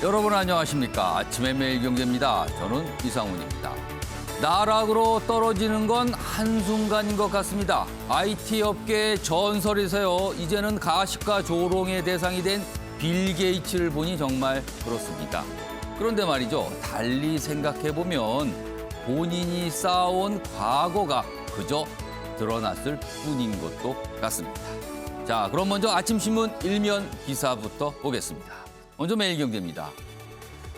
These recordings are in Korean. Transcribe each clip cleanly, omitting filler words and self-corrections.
여러분 안녕하십니까? 아침의 매일경제입니다. 저는 이상훈입니다. 나락으로 떨어지는 건 한순간인 것 같습니다. IT 업계의 전설이세요. 이제는 가십과 조롱의 대상이 된 빌 게이츠를 보니 정말 그렇습니다. 그런데 말이죠. 달리 생각해보면 본인이 쌓아온 과거가 그저 드러났을 뿐인 것도 같습니다. 자, 그럼 먼저 아침신문 일면 기사부터 보겠습니다. 먼저 매일경제입니다.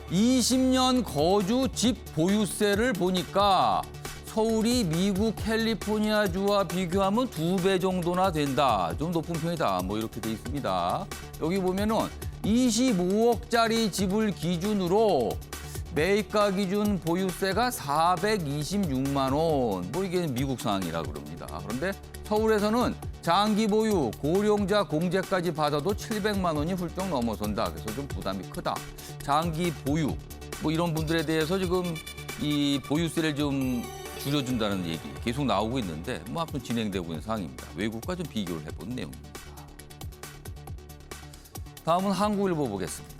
20년 거주 집 보유세를 보니까 서울이 미국 캘리포니아주와 비교하면 2배 정도나 된다. 좀 높은 편이다. 뭐 이렇게 돼 있습니다. 여기 보면은 25억짜리 집을 기준으로 매입가 기준 보유세가 426만 원. 뭐 이게 미국 상황이라 그럽니다. 그런데 서울에서는 장기 보유, 고령자 공제까지 받아도 700만 원이 훌쩍 넘어선다. 그래서 좀 부담이 크다. 장기 보유, 뭐 이런 분들에 대해서 지금 이 보유세를 좀 줄여준다는 얘기 계속 나오고 있는데 뭐 앞으로 진행되고 있는 상황입니다. 외국과 좀 비교를 해본 내용입니다. 다음은 한국일보 보겠습니다.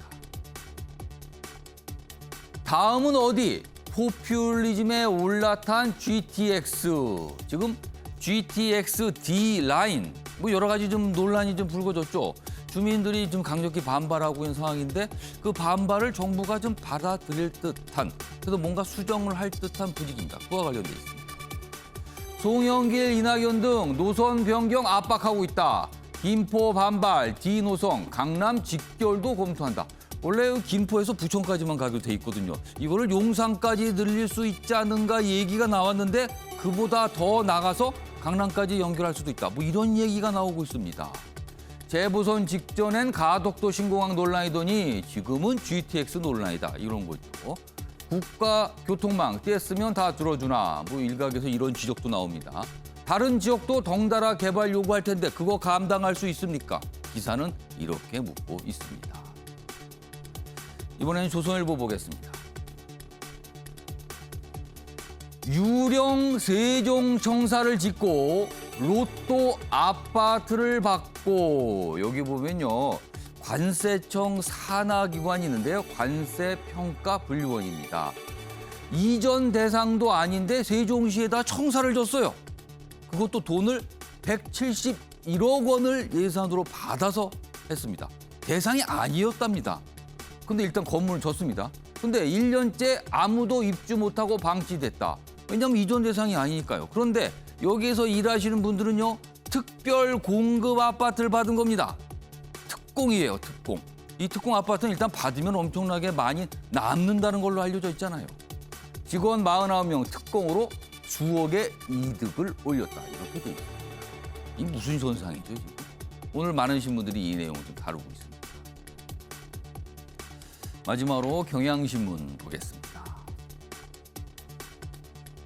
다음은 어디? 포퓰리즘에 올라탄 GTX. 지금 GTX D 라인 뭐 여러 가지 좀 논란이 좀 불거졌죠. 주민들이 좀 강력히 반발하고 있는 상황인데 그 반발을 정부가 좀 받아들일 듯한 그래서 뭔가 수정을 할 듯한 분위기입니다. 그와 관련돼 있습니다. 송영길, 이낙연 등 노선 변경 압박하고 있다. 김포 반발, D 노선, 강남 직결도 검토한다. 원래 김포에서 부천까지만 가기로 돼 있거든요. 이거를 용산까지 늘릴 수 있지 않은가 얘기가 나왔는데 그보다 더 나가서 강남까지 연결할 수도 있다. 뭐 이런 얘기가 나오고 있습니다. 재보선 직전엔 가덕도 신공항 논란이더니 지금은 GTX 논란이다. 이런 거죠. 국가교통망 떼쓰면 다 들어주나. 뭐 일각에서 이런 지적도 나옵니다. 다른 지역도 덩달아 개발 요구할 텐데 그거 감당할 수 있습니까? 기사는 이렇게 묻고 있습니다. 이번에는 조선일보 보겠습니다. 유령 세종청사를 짓고 로또 아파트를 받고 여기 보면요. 관세청 산하기관이 있는데요. 관세평가분류원입니다. 이전 대상도 아닌데 세종시에다 청사를 줬어요. 그것도 돈을 171억 원을 예산으로 받아서 했습니다. 대상이 아니었답니다. 근데 일단 건물을 줬습니다. 근데 1년째 아무도 입주 못하고 방치됐다. 왜냐하면 이전 대상이 아니니까요. 그런데 여기에서 일하시는 분들은요. 특별 공급 아파트를 받은 겁니다. 특공이에요, 특공. 이 특공 아파트는 일단 받으면 엄청나게 많이 남는다는 걸로 알려져 있잖아요. 직원 49명 특공으로 수억의 이득을 올렸다. 이렇게 돼 있습니다. 이 무슨 현상이죠, 지금? 오늘 많은 신문들이 이 내용을 좀 다루고 있습니다. 마지막으로 경향신문 보겠습니다.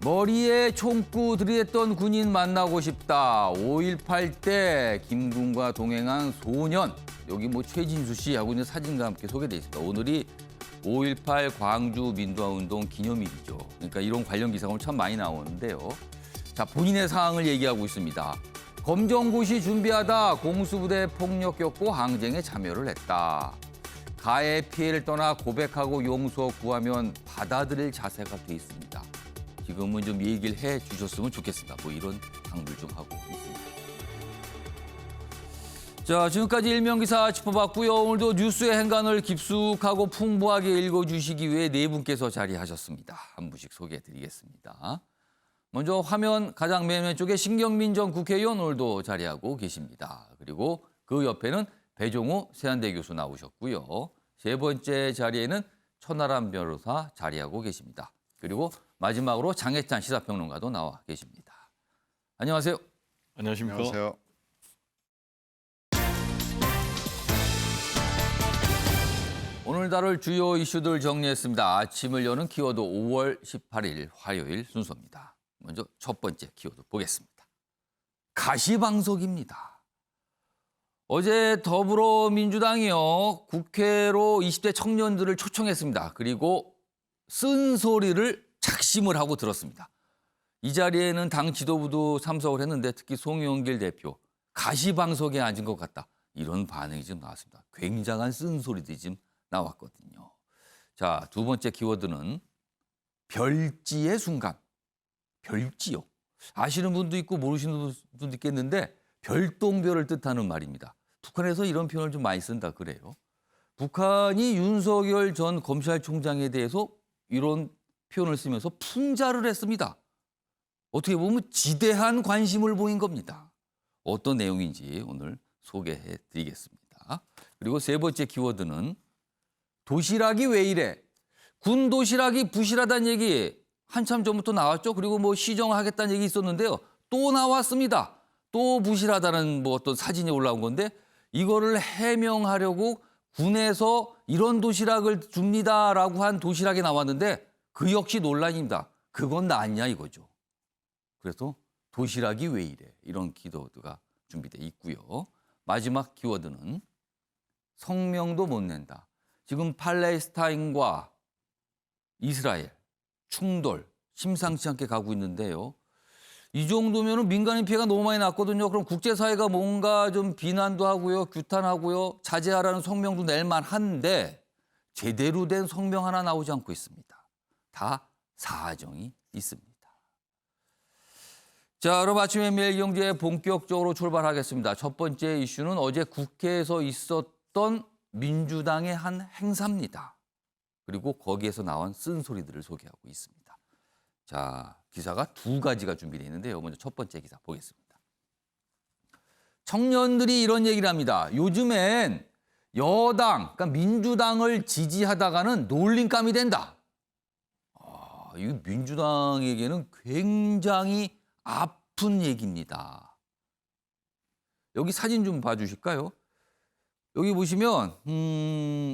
머리에 총구 들이댔던 군인 만나고 싶다. 5.18 때 김군과 동행한 소년. 여기 뭐 최진수 씨 하고 있는 사진과 함께 소개돼 있습니다. 오늘이 5.18 광주 민주화운동 기념일이죠. 그러니까 이런 관련 기사가 참 많이 나오는데요. 자, 본인의 상황을 얘기하고 있습니다. 검정고시 준비하다 공수부대 폭력 겪고 항쟁에 참여를 했다. 가해 피해를 떠나 고백하고 용서 구하면 받아들일 자세가 돼 있습니다. 지금은 좀 얘기를 해 주셨으면 좋겠습니다. 뭐 이런 당부를 좀 하고 있습니다. 자, 지금까지 일면기사 짚어봤고요. 오늘도 뉴스의 행간을 깊숙하고 풍부하게 읽어주시기 위해 네 분께서 자리하셨습니다. 한 분씩 소개해드리겠습니다. 먼저 화면 가장 맨 왼쪽에 신경민 전 국회의원 오늘도 자리하고 계십니다. 그리고 그 옆에는 배종우 세한대 교수 나오셨고요. 세 번째 자리에는 천하람 변호사 자리하고 계십니다. 그리고 마지막으로 장혜찬 시사평론가도 나와 계십니다. 안녕하세요. 안녕하십니까. 안녕하세요. 오늘 다룰 주요 이슈들 정리했습니다. 아침을 여는 키워드 5월 18일 화요일 순서입니다. 먼저 첫 번째 키워드 보겠습니다. 가시방석입니다. 어제 더불어민주당이요. 국회로 20대 청년들을 초청했습니다. 그리고 쓴소리를 작심을 하고 들었습니다. 이 자리에는 당 지도부도 참석을 했는데 특히 송영길 대표 가시방석에 앉은 것 같다. 이런 반응이 좀 나왔습니다. 굉장한 쓴소리들이 지금 나왔거든요. 자, 두 번째 키워드는 별지의 순간. 별지요. 아시는 분도 있고 모르시는 분도 있겠는데 별똥별을 뜻하는 말입니다. 북한에서 이런 표현을 좀 많이 쓴다 그래요. 북한이 윤석열 전 검찰총장에 대해서 이런 표현을 쓰면서 풍자를 했습니다. 어떻게 보면 지대한 관심을 보인 겁니다. 어떤 내용인지 오늘 소개해 드리겠습니다. 그리고 세 번째 키워드는 도시락이 왜 이래? 군 도시락이 부실하다는 얘기 한참 전부터 나왔죠. 그리고 뭐 시정하겠다는 얘기 있었는데요. 또 나왔습니다. 또 부실하다는 뭐 어떤 사진이 올라온 건데 이거를 해명하려고 군에서 이런 도시락을 줍니다라고 한 도시락이 나왔는데 그 역시 논란입니다. 그건 낫냐 이거죠. 그래서 도시락이 왜 이래? 이런 키워드가 준비돼 있고요. 마지막 키워드는 성명도 못 낸다. 지금 팔레스타인과 이스라엘 충돌 심상치 않게 가고 있는데요. 이 정도면 민간인 피해가 너무 많이 났거든요. 그럼 국제사회가 뭔가 좀 비난도 하고요. 규탄하고요. 자제하라는 성명도 낼 만한데 제대로 된 성명 하나 나오지 않고 있습니다. 다 사정이 있습니다. 자, 그럼 아침에 매일 경제 본격적으로 출발하겠습니다. 첫 번째 이슈는 어제 국회에서 있었던 민주당의 한 행사입니다. 그리고 거기에서 나온 쓴소리들을 소개하고 있습니다. 자, 기사가 두 가지가 준비되어 있는데요. 먼저 첫 번째 기사 보겠습니다. 청년들이 이런 얘기를 합니다. 요즘엔 여당, 그러니까 민주당을 지지하다가는 놀림감이 된다. 이 민주당에게는 굉장히 아픈 얘기입니다. 여기 사진 좀 봐주실까요? 여기 보시면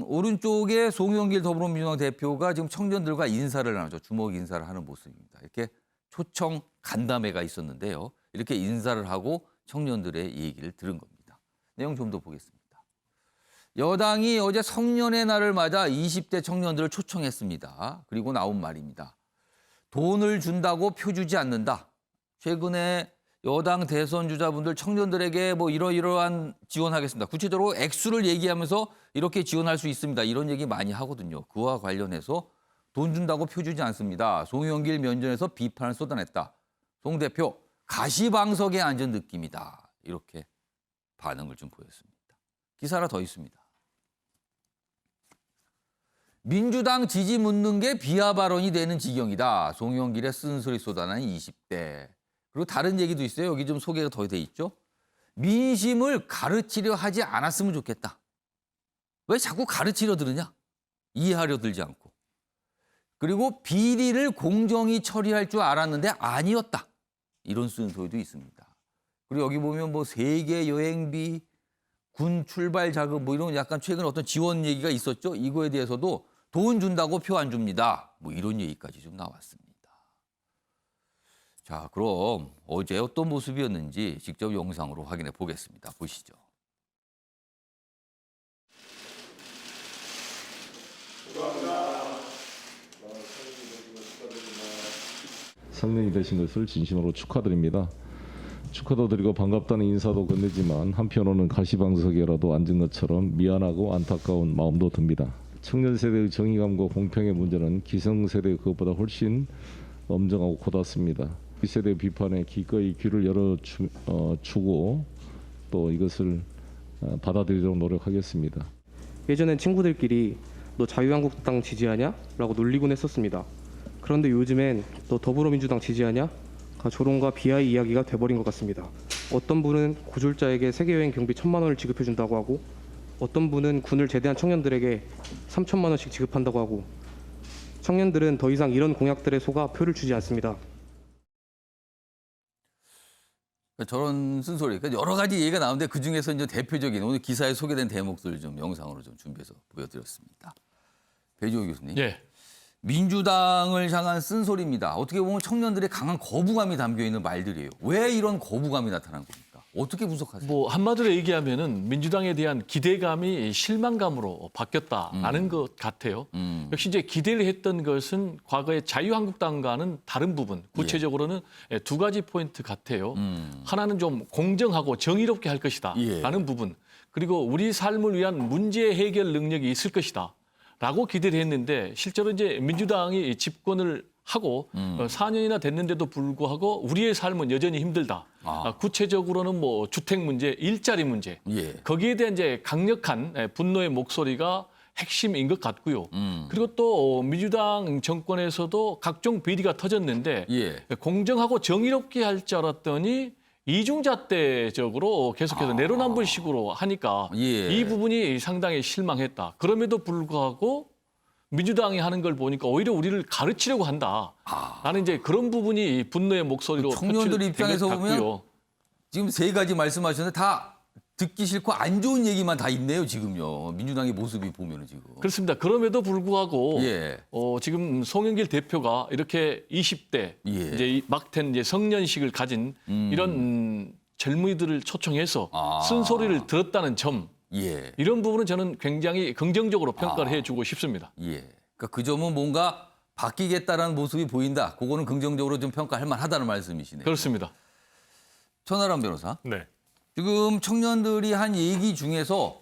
오른쪽에 송영길 더불어민주당 대표가 지금 청년들과 인사를 나누죠. 주먹 인사를 하는 모습입니다. 이렇게 초청 간담회가 있었는데요. 이렇게 인사를 하고 청년들의 얘기를 들은 겁니다. 내용 좀 더 보겠습니다. 여당이 어제 성년의 날을 맞아 20대 청년들을 초청했습니다. 그리고 나온 말입니다. 돈을 준다고 표 주지 않는다. 최근에 여당 대선 주자분들 청년들에게 뭐 이러이러한 지원하겠습니다. 구체적으로 액수를 얘기하면서 이렇게 지원할 수 있습니다. 이런 얘기 많이 하거든요. 그와 관련해서 돈 준다고 표 주지 않습니다. 송영길 면전에서 비판을 쏟아냈다. 송 대표 가시방석에 앉은 느낌이다. 이렇게 반응을 좀 보였습니다. 기사 하나 더 있습니다. 민주당 지지 묻는 게 비하 발언이 되는 지경이다. 송영길의 쓴소리 쏟아낸 20대. 그리고 다른 얘기도 있어요. 여기 좀 소개가 더 돼 있죠. 민심을 가르치려 하지 않았으면 좋겠다. 왜 자꾸 가르치려 들으냐? 이해하려 들지 않고. 그리고 비리를 공정히 처리할 줄 알았는데 아니었다. 이런 쓴소리도 있습니다. 그리고 여기 보면 뭐 세계 여행비, 군 출발 자금 뭐 이런 약간 최근 어떤 지원 얘기가 있었죠. 이거에 대해서도 돈 준다고 표 안 줍니다. 뭐 이런 얘기까지 좀 나왔습니다. 자, 그럼 어제 어떤 모습이었는지 직접 영상으로 확인해 보겠습니다. 보시죠. 성년이 되신 것을 진심으로 축하드립니다. 축하도 드리고 반갑다는 인사도 건네지만 한편으로는 가시방석에라도 앉은 것처럼 미안하고 안타까운 마음도 듭니다. 청년 세대의 정의감과 공평의 문제는 기성세대 그것보다 훨씬 엄정하고 고닫습니다. 이 세대 비판에 기꺼이 귀를 열어주고 또 이것을 받아들이도록 노력하겠습니다. 예전엔 친구들끼리 너 자유한국당 지지하냐? 라고 놀리곤 했었습니다. 그런데 요즘엔 너 더불어민주당 지지하냐? 가 조롱과 비하의 이야기가 돼버린 것 같습니다. 어떤 분은 고졸자에게 세계여행 경비 1,000만 원을 지급해준다고 하고 어떤 분은 군을 제대한 청년들에게 3,000만 원씩 지급한다고 하고 청년들은 더 이상 이런 공약들에 속아 표를 주지 않습니다. 저런 쓴소리, 그러니까 여러 가지 얘기가 나오는데 그중에서 이제 대표적인 오늘 기사에 소개된 대목들을 좀 영상으로 좀 준비해서 보여드렸습니다. 배주호 교수님. 예. 민주당을 향한 쓴소리입니다. 어떻게 보면 청년들의 강한 거부감이 담겨있는 말들이에요. 왜 이런 거부감이 나타난 겁니까? 어떻게 분석하세요? 뭐 한마디로 얘기하면은 민주당에 대한 기대감이 실망감으로 바뀌었다라는 것 같아요. 역시 이제 기대를 했던 것은 과거의 자유한국당과는 다른 부분, 구체적으로는 두 가지 포인트 같아요. 하나는 좀 공정하고 정의롭게 할 것이다라는 부분, 그리고 우리 삶을 위한 문제 해결 능력이 있을 것이다. 라고 기대를 했는데 실제로 이제 민주당이 집권을 하고 4년이나 됐는데도 불구하고 우리의 삶은 여전히 힘들다. 구체적으로는 뭐 주택 문제, 일자리 문제 예. 거기에 대한 이제 강력한 분노의 목소리가 핵심인 것 같고요. 그리고 또 민주당 정권에서도 각종 비리가 터졌는데 예. 공정하고 정의롭게 할 줄 알았더니 이중잣대적으로 계속해서 내로남불식으로 하니까 예. 이 부분이 상당히 실망했다. 그럼에도 불구하고 민주당이 하는 걸 보니까 오히려 우리를 가르치려고 한다. 나는 이제 그런 부분이 분노의 목소리로 청년들 표출된 입장에서 것 보면 같고요. 지금 세 가지 말씀하셨는데 다 듣기 싫고 안 좋은 얘기만 다 있네요, 지금요. 민주당의 모습이 보면은 지금. 그렇습니다. 그럼에도 불구하고 예. 지금 송영길 대표가 이렇게 20대 예. 이제 막된 이제 성년식을 가진 이런 젊은이들을 초청해서 쓴소리를 들었다는 점 예. 이런 부분은 저는 굉장히 긍정적으로 평가를 해주고 싶습니다. 예. 그러니까 그 점은 뭔가 바뀌겠다라는 모습이 보인다. 그거는 긍정적으로 좀 평가할 만하다는 말씀이시네요. 그렇습니다. 천하람 변호사. 네. 지금 청년들이 한 얘기 중에서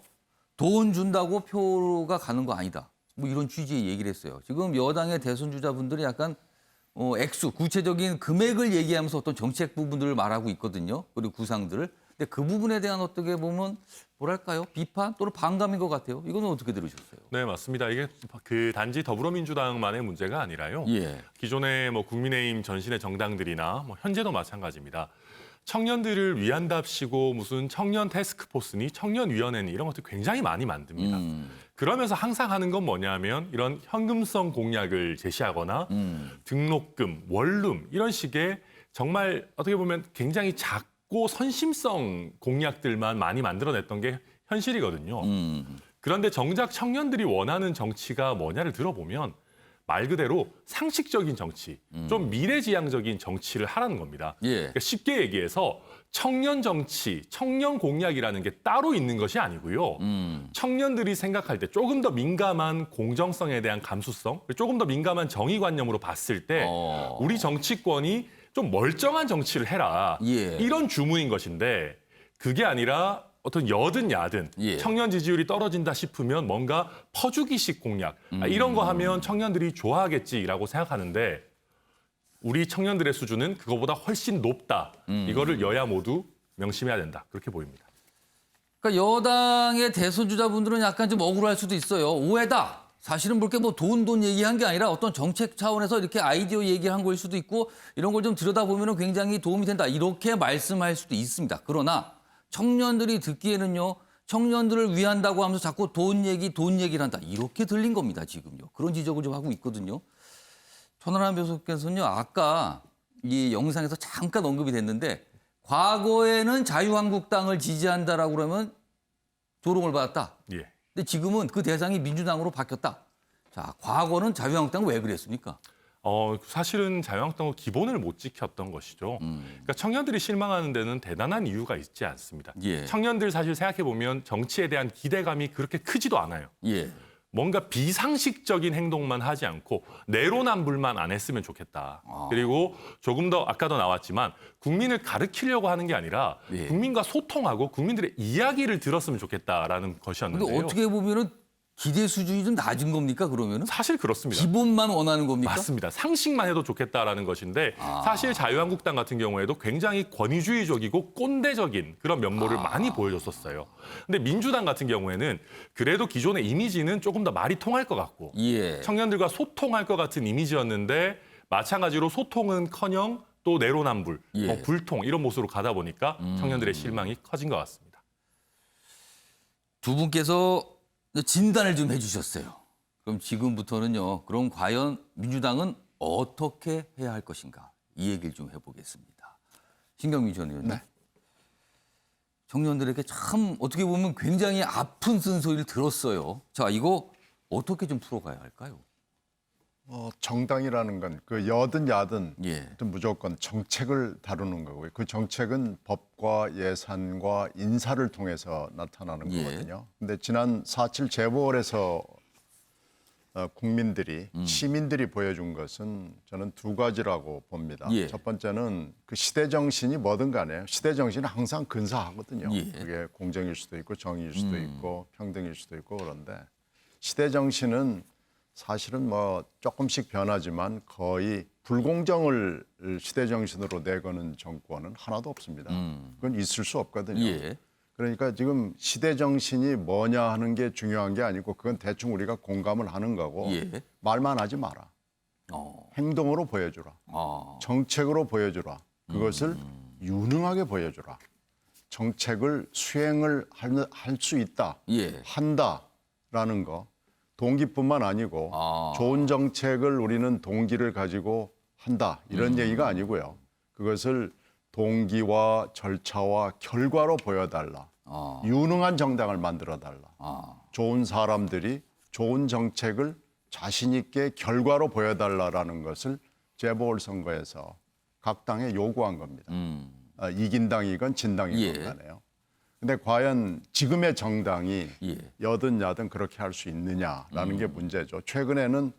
돈 준다고 표가 가는 거 아니다. 뭐 이런 취지의 얘기를 했어요. 지금 여당의 대선 주자분들이 약간 액수, 구체적인 금액을 얘기하면서 어떤 정책 부분들을 말하고 있거든요. 그리고 구상들을. 근데 그 부분에 대한 어떻게 보면 뭐랄까요? 비판 또는 반감인 것 같아요. 이거는 어떻게 들으셨어요? 네, 맞습니다. 이게 그 단지 더불어민주당만의 문제가 아니라요. 예. 기존의 뭐 국민의힘 전신의 정당들이나 뭐 현재도 마찬가지입니다. 청년들을 위한답시고 무슨 청년 태스크포스니 청년위원회니 이런 것들 굉장히 많이 만듭니다. 그러면서 항상 하는 건 뭐냐면 이런 현금성 공약을 제시하거나 등록금, 원룸 이런 식의 정말 어떻게 보면 굉장히 작고 선심성 공약들만 많이 만들어냈던 게 현실이거든요. 그런데 정작 청년들이 원하는 정치가 뭐냐를 들어보면 말 그대로 상식적인 정치, 좀 미래지향적인 정치를 하라는 겁니다. 예. 그러니까 쉽게 얘기해서 청년 정치, 청년 공약이라는 게 따로 있는 것이 아니고요. 청년들이 생각할 때 조금 더 민감한 공정성에 대한 감수성, 조금 더 민감한 정의관념으로 봤을 때 우리 정치권이 좀 멀쩡한 정치를 해라. 예. 이런 주문인 것인데 그게 아니라 어떤 여든 야든 예. 청년 지지율이 떨어진다 싶으면 뭔가 퍼주기식 공약 이런 거 하면 청년들이 좋아하겠지라고 생각하는데 우리 청년들의 수준은 그거보다 훨씬 높다. 이거를 여야 모두 명심해야 된다. 그렇게 보입니다. 그러니까 여당의 대선 주자분들은 약간 좀 억울할 수도 있어요. 오해다. 사실은 그렇게 뭐 돈 얘기한 게 아니라 어떤 정책 차원에서 이렇게 아이디어 얘기한 거일 수도 있고 이런 걸 좀 들여다보면 굉장히 도움이 된다. 이렇게 말씀할 수도 있습니다. 그러나 청년들이 듣기에는요. 청년들을 위한다고 하면서 자꾸 돈 얘기를 한다. 이렇게 들린 겁니다. 지금요. 그런 지적을 좀 하고 있거든요. 천하람 교수께서는요. 아까 이 영상에서 잠깐 언급이 됐는데 과거에는 자유한국당을 지지한다라고 그러면 조롱을 받았다. 예. 근데 지금은 그 대상이 민주당으로 바뀌었다. 자, 과거는 자유한국당은 왜 그랬습니까? 사실은 자유한국당은 기본을 못 지켰던 것이죠. 그러니까 청년들이 실망하는 데는 대단한 이유가 있지 않습니다. 예. 청년들 사실 생각해 보면 정치에 대한 기대감이 그렇게 크지도 않아요. 예. 뭔가 비상식적인 행동만 하지 않고 내로남불만 안 했으면 좋겠다. 그리고 조금 더 아까도 나왔지만 국민을 가르치려고 하는 게 아니라 예. 국민과 소통하고 국민들의 이야기를 들었으면 좋겠다라는 것이었는데요. 근데 어떻게 보면은 기대 수준이 좀 낮은 겁니까? 그러면은 사실 그렇습니다. 기본만 원하는 겁니까? 맞습니다. 상식만 해도 좋겠다라는 것인데 사실 자유한국당 같은 경우에도 굉장히 권위주의적이고 꼰대적인 그런 면모를 많이 보여줬었어요. 근데 민주당 같은 경우에는 그래도 기존의 이미지는 조금 더 말이 통할 것 같고 예. 청년들과 소통할 것 같은 이미지였는데 마찬가지로 소통은커녕 또 내로남불, 예. 불통 이런 모습으로 가다 보니까 청년들의 실망이 커진 것 같습니다. 두 분께서 진단을 좀 해주셨어요. 그럼 지금부터는요. 그럼 과연 민주당은 어떻게 해야 할 것인가? 이 얘기를 좀 해보겠습니다. 신경민 전 의원님. 네. 청년들에게 참 어떻게 보면 굉장히 아픈 쓴소리를 들었어요. 자, 이거 어떻게 좀 풀어가야 할까요? 정당이라는 건 그 여든 야든 예. 무조건 정책을 다루는 거고요. 그 정책은 법과 예산과 인사를 통해서 나타나는 예. 거거든요. 근데 지난 4.7 재보궐에서 국민들이 시민들이 보여준 것은 저는 두 가지라고 봅니다. 예. 첫 번째는 그 시대 정신이 뭐든 간에 시대 정신은 항상 근사하거든요. 예. 그게 공정일 수도 있고 정의일 수도 있고 평등일 수도 있고 그런데 시대 정신은 사실은 뭐 조금씩 변하지만 거의 불공정을 시대 정신으로 내거는 정권은 하나도 없습니다. 그건 있을 수 없거든요. 예. 그러니까 지금 시대 정신이 뭐냐 하는 게 중요한 게 아니고 그건 대충 우리가 공감을 하는 거고 예. 말만 하지 마라. 행동으로 보여주라. 정책으로 보여주라. 그것을 유능하게 보여주라. 정책을 수행을 할 수 있다. 예. 한다라는 거. 동기뿐만 아니고 좋은 정책을 우리는 동기를 가지고 한다. 이런 얘기가 아니고요. 그것을 동기와 절차와 결과로 보여달라. 유능한 정당을 만들어달라. 좋은 사람들이 좋은 정책을 자신 있게 결과로 보여달라라는 것을 재보궐선거에서 각 당에 요구한 겁니다. 이긴 당이건 진 당이건 예. 간에요. 근데 과연 지금의 정당이 예. 여든 야든 그렇게 할 수 있느냐라는 게 문제죠. 최근에는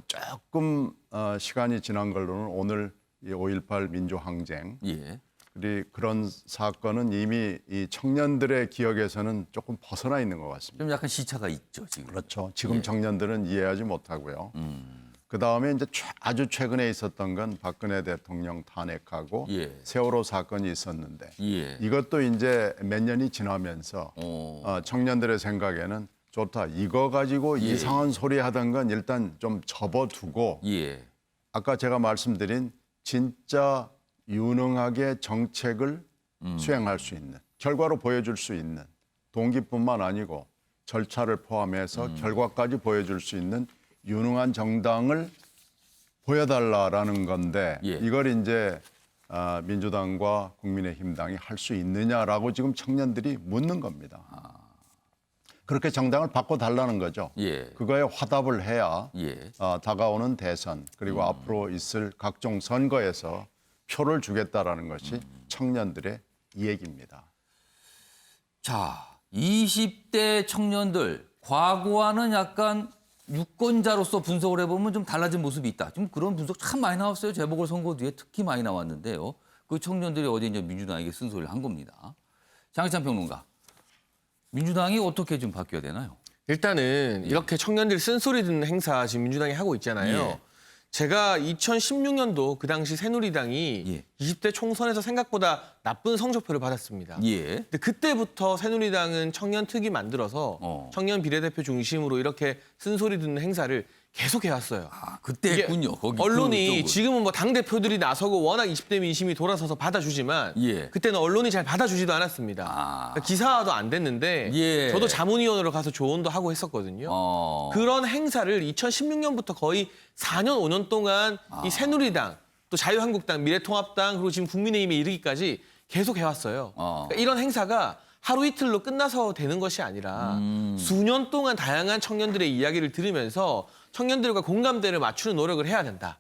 조금 시간이 지난 걸로는 오늘 이 5.18 민주항쟁 예. 그리고 그런 사건은 이미 이 청년들의 기억에서는 조금 벗어나 있는 것 같습니다. 좀 약간 시차가 있죠, 지금. 그렇죠. 지금 예. 청년들은 이해하지 못하고요. 그 다음에 이제 아주 최근에 있었던 건 박근혜 대통령 탄핵하고 예. 세월호 사건이 있었는데 예. 이것도 이제 몇 년이 지나면서 청년들의 생각에는 좋다. 이거 가지고 예. 이상한 소리 하던 건 일단 좀 접어두고 예. 아까 제가 말씀드린 진짜 유능하게 정책을 수행할 수 있는 결과로 보여줄 수 있는 동기뿐만 아니고 절차를 포함해서 결과까지 보여줄 수 있는 유능한 정당을 보여달라라는 건데 예. 이걸 이제 민주당과 국민의힘당이 할 수 있느냐라고 지금 청년들이 묻는 겁니다. 그렇게 정당을 바꿔달라는 거죠. 예. 그거에 화답을 해야 예. 다가오는 대선 그리고 앞으로 있을 각종 선거에서 표를 주겠다라는 것이 청년들의 이야기입니다. 자, 20대 청년들 과거와는 약간 유권자로서 분석을 해보면 좀 달라진 모습이 있다. 좀 그런 분석 참 많이 나왔어요. 재보궐선거 뒤에 특히 많이 나왔는데요. 그 청년들이 어제 이제 민주당에게 쓴소리를 한 겁니다. 장희찬 평론가, 민주당이 어떻게 좀 바뀌어야 되나요? 일단은 이렇게 청년들이 쓴소리 듣는 행사 지금 민주당이 하고 있잖아요. 예. 제가 2016년도 그 당시 새누리당이 예. 20대 총선에서 생각보다 나쁜 성적표를 받았습니다. 예. 근데 그때부터 새누리당은 청년 특위 만들어서 청년 비례대표 중심으로 이렇게 쓴소리 듣는 행사를 계속 해왔어요. 아, 그때 이게 했군요. 거기 언론이 그쪽은. 지금은 뭐 당대표들이 나서고 워낙 20대 민심이 돌아서서 받아주지만 예. 그때는 언론이 잘 받아주지도 않았습니다. 그러니까 기사화도 안 됐는데 예. 저도 자문위원으로 가서 조언도 하고 했었거든요. 그런 행사를 2016년부터 거의 4년, 5년 동안 이 새누리당, 또 자유한국당, 미래통합당, 그리고 지금 국민의힘에 이르기까지 계속 해왔어요. 그러니까 이런 행사가 하루 이틀로 끝나서 되는 것이 아니라 수년 동안 다양한 청년들의 이야기를 들으면서 청년들과 공감대를 맞추는 노력을 해야 된다.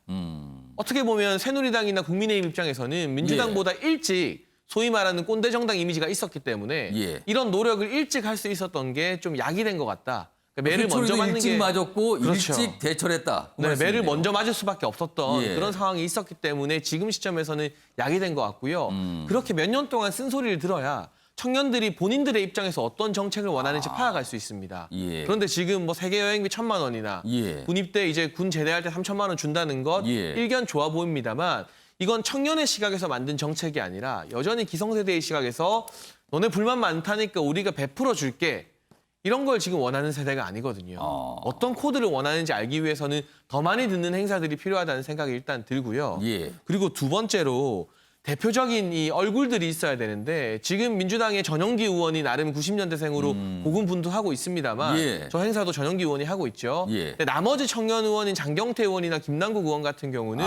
어떻게 보면 새누리당이나 국민의힘 입장에서는 민주당보다 일찍 소위 말하는 꼰대 정당 이미지가 있었기 때문에 예. 이런 노력을 일찍 할 수 있었던 게 좀 약이 된 것 같다. 그러니까 매를 먼저 회초리도 맞는 일찍 게 맞았고 그렇죠. 일찍 대처했다. 그 네, 말씀이네요. 매를 먼저 맞을 수밖에 없었던 예. 그런 상황이 있었기 때문에 지금 시점에서는 약이 된 것 같고요. 그렇게 몇 년 동안 쓴소리를 들어야 청년들이 본인들의 입장에서 어떤 정책을 원하는지 파악할 수 있습니다. 예. 그런데 지금 뭐 세계 여행비 1,000만 원이나 예. 군입대 이제 군 제대할 때 3,000만 원 준다는 것 예. 일견 좋아 보입니다만 이건 청년의 시각에서 만든 정책이 아니라 여전히 기성세대의 시각에서 너네 불만 많다니까 우리가 베풀어 줄게. 이런 걸 지금 원하는 세대가 아니거든요. 어떤 코드를 원하는지 알기 위해서는 더 많이 듣는 행사들이 필요하다는 생각이 일단 들고요. 예. 그리고 두 번째로 대표적인 이 얼굴들이 있어야 되는데 지금 민주당의 전용기 의원이 나름 90년대생으로 고군분투하고 있습니다만 예. 저 행사도 전용기 의원이 하고 있죠. 예. 근데 나머지 청년 의원인 장경태 의원이나 김남국 의원 같은 경우는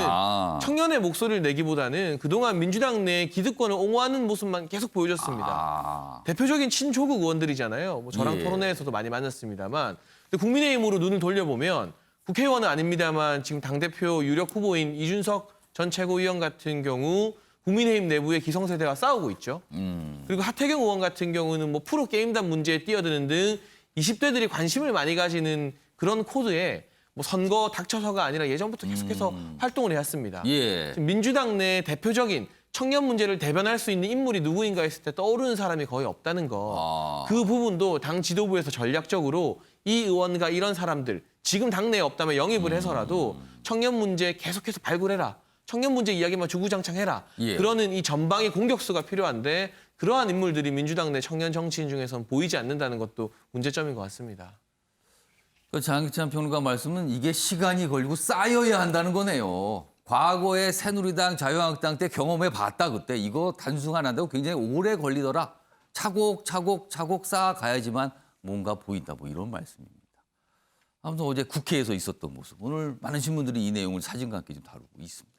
청년의 목소리를 내기보다는 그동안 민주당 내 기득권을 옹호하는 모습만 계속 보여줬습니다. 대표적인 친조국 의원들이잖아요. 뭐 저랑 예. 토론회에서도 많이 만났습니다만 근데 국민의힘으로 눈을 돌려보면 국회의원은 아닙니다만 지금 당대표 유력 후보인 이준석 전 최고위원 같은 경우 국민의힘 내부의 기성세대와 싸우고 있죠. 그리고 하태경 의원 같은 경우는 뭐 프로게임단 문제에 뛰어드는 등 20대들이 관심을 많이 가지는 그런 코드에 뭐 선거 닥쳐서가 아니라 예전부터 계속해서 활동을 해왔습니다. 예. 지금 민주당 내 대표적인 청년 문제를 대변할 수 있는 인물이 누구인가 했을 때 떠오르는 사람이 거의 없다는 거. 그 부분도 당 지도부에서 전략적으로 이 의원과 이런 사람들 지금 당내에 없다면 영입을 해서라도 청년 문제 계속해서 발굴해라. 청년 문제 이야기만 주구장창해라. 예. 그러는 이 전방의 공격수가 필요한데 그러한 인물들이 민주당 내 청년 정치인 중에선 보이지 않는다는 것도 문제점인 것 같습니다. 그 장기찬 평론가 말씀은 이게 시간이 걸리고 쌓여야 한다는 거네요. 과거에 새누리당, 자유한국당 때 경험해 봤다 그때 이거 단순한 한다고 굉장히 오래 걸리더라. 차곡차곡 쌓아가야지만 뭔가 보인다 뭐 이런 말씀입니다. 아무튼 어제 국회에서 있었던 모습 오늘 많은 신문들이 이 내용을 사진과 함께 좀 다루고 있습니다.